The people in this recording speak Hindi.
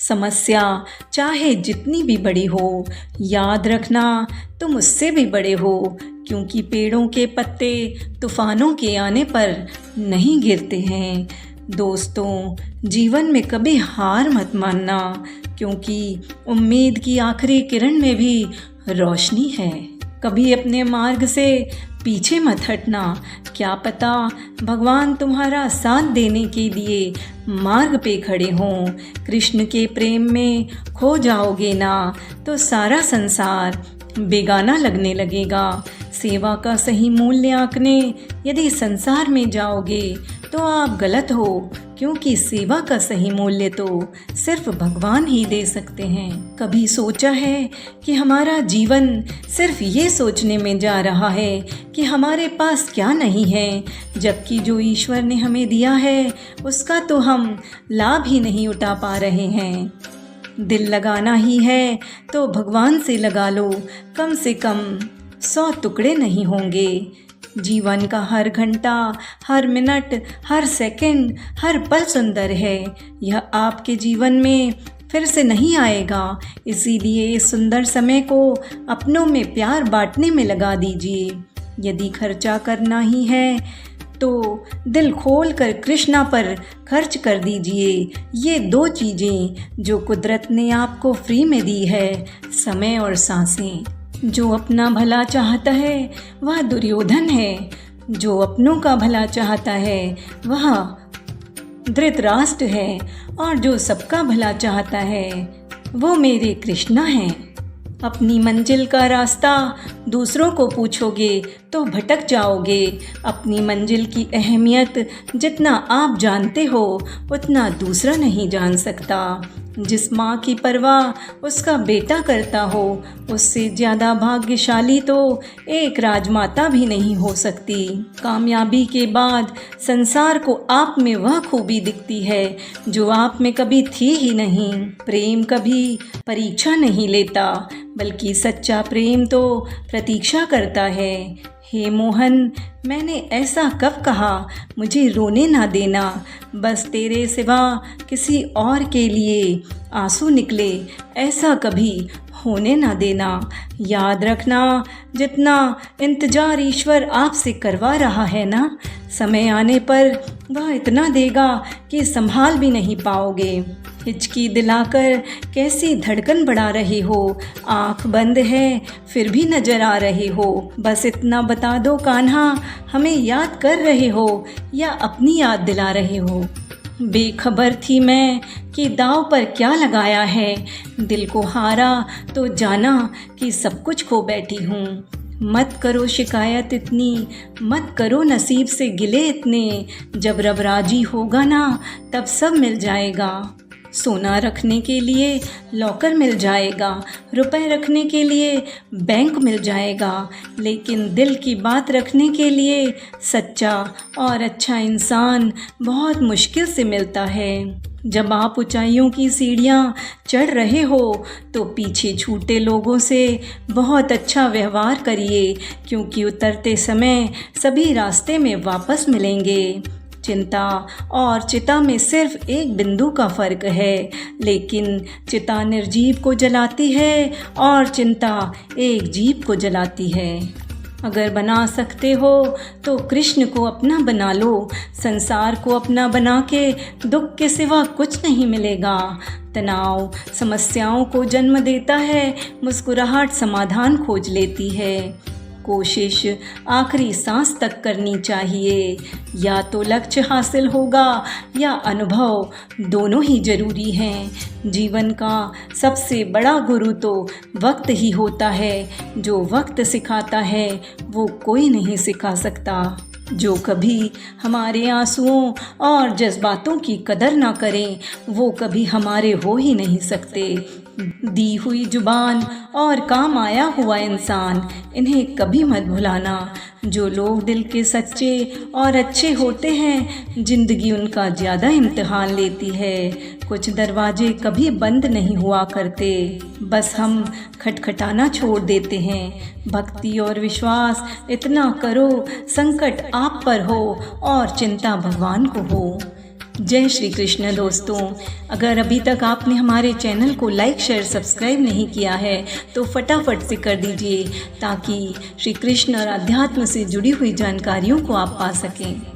समस्या चाहे जितनी भी बड़ी हो, याद रखना तुम उससे भी बड़े हो, क्योंकि पेड़ों के पत्ते तूफानों के आने पर नहीं गिरते हैं। दोस्तों, जीवन में कभी हार मत मानना, क्योंकि उम्मीद की आखिरी किरण में भी रोशनी है। कभी अपने मार्ग से पीछे मत हटना, क्या पता भगवान तुम्हारा साथ देने के लिए मार्ग पे खड़े हों। कृष्ण के प्रेम में खो जाओगे ना तो सारा संसार बेगाना लगने लगेगा। सेवा का सही मूल्य आंकने यदि संसार में जाओगे तो आप गलत हो, क्योंकि सेवा का सही मूल्य तो सिर्फ भगवान ही दे सकते हैं। कभी सोचा है कि हमारा जीवन सिर्फ ये सोचने में जा रहा है कि हमारे पास क्या नहीं है, जबकि जो ईश्वर ने हमें दिया है उसका तो हम लाभ ही नहीं उठा पा रहे हैं। दिल लगाना ही है तो भगवान से लगा लो, कम से कम 100 टुकड़े नहीं होंगे। जीवन का हर घंटा, हर मिनट, हर सेकंड, हर पल सुंदर है। यह आपके जीवन में फिर से नहीं आएगा, इसीलिए इस सुंदर समय को अपनों में प्यार बांटने में लगा दीजिए। यदि खर्चा करना ही है तो दिल खोल कर कृष्णा पर खर्च कर दीजिए। ये 2 चीज़ें जो कुदरत ने आपको फ्री में दी है, समय और सांसें। जो अपना भला चाहता है वह दुर्योधन है, जो अपनों का भला चाहता है वह धृतराष्ट्र है, और जो सबका भला चाहता है वो मेरे कृष्णा हैं। अपनी मंजिल का रास्ता दूसरों को पूछोगे तो भटक जाओगे। अपनी मंजिल की अहमियत जितना आप जानते हो उतना दूसरा नहीं जान सकता। जिस माँ की परवाह उसका बेटा करता हो, उससे ज़्यादा भाग्यशाली तो एक राजमाता भी नहीं हो सकती। कामयाबी के बाद संसार को आप में वह खूबी दिखती है जो आप में कभी थी ही नहीं। प्रेम कभी परीक्षा नहीं लेता, बल्कि सच्चा प्रेम तो प्रतीक्षा करता है। हे मोहन, मैंने ऐसा कब कहा, मुझे रोने ना देना, बस तेरे सिवा किसी और के लिए आंसू निकले ऐसा कभी होने ना देना। याद रखना, जितना इंतजार ईश्वर आपसे करवा रहा है ना, समय आने पर वह इतना देगा कि संभाल भी नहीं पाओगे। हिचकी दिलाकर कैसी धड़कन बढ़ा रहे हो, आँख बंद है फिर भी नजर आ रहे हो। बस इतना बता दो कान्हा, हमें याद कर रहे हो या अपनी याद दिला रहे हो। बेखबर थी मैं कि दाव पर क्या लगाया है, दिल को हारा तो जाना कि सब कुछ खो बैठी हूँ। मत करो शिकायत इतनी, मत करो नसीब से गिले इतने, जब रब राजी होगा ना तब सब मिल जाएगा। सोना रखने के लिए लॉकर मिल जाएगा, रुपए रखने के लिए बैंक मिल जाएगा, लेकिन दिल की बात रखने के लिए सच्चा और अच्छा इंसान बहुत मुश्किल से मिलता है। जब आप ऊंचाइयों की सीढ़ियां चढ़ रहे हो तो पीछे छूटे लोगों से बहुत अच्छा व्यवहार करिए, क्योंकि उतरते समय सभी रास्ते में वापस मिलेंगे। चिंता और चिता में सिर्फ एक बिंदु का फर्क है, लेकिन चिता निर्जीव को जलाती है और चिंता एक जीव को जलाती है। अगर बना सकते हो तो कृष्ण को अपना बना लो। संसार को अपना बना के दुख के सिवा कुछ नहीं मिलेगा। तनाव समस्याओं को जन्म देता है, मुस्कुराहट समाधान खोज लेती है। कोशिश आखिरी सांस तक करनी चाहिए। या तो लक्ष्य हासिल होगा या अनुभव, दोनों ही जरूरी हैं। जीवन का सबसे बड़ा गुरु तो वक्त ही होता है। जो वक्त सिखाता है वो कोई नहीं सिखा सकता। जो कभी हमारे आंसुओं और जज्बातों की कदर ना करें वो कभी हमारे हो ही नहीं सकते। दी हुई जुबान और काम आया हुआ इंसान, इन्हें कभी मत भुलाना। जो लोग दिल के सच्चे और अच्छे होते हैं, जिंदगी उनका ज़्यादा इम्तिहान लेती है। कुछ दरवाजे कभी बंद नहीं हुआ करते, बस हम खटखटाना छोड़ देते हैं। भक्ति और विश्वास इतना करो, संकट आप पर हो और चिंता भगवान को हो। जय श्री कृष्ण दोस्तों, अगर अभी तक आपने हमारे चैनल को लाइक शेयर सब्सक्राइब नहीं किया है तो फटाफट से कर दीजिए ताकि श्री कृष्ण और अध्यात्म से जुड़ी हुई जानकारियों को आप पा सकें।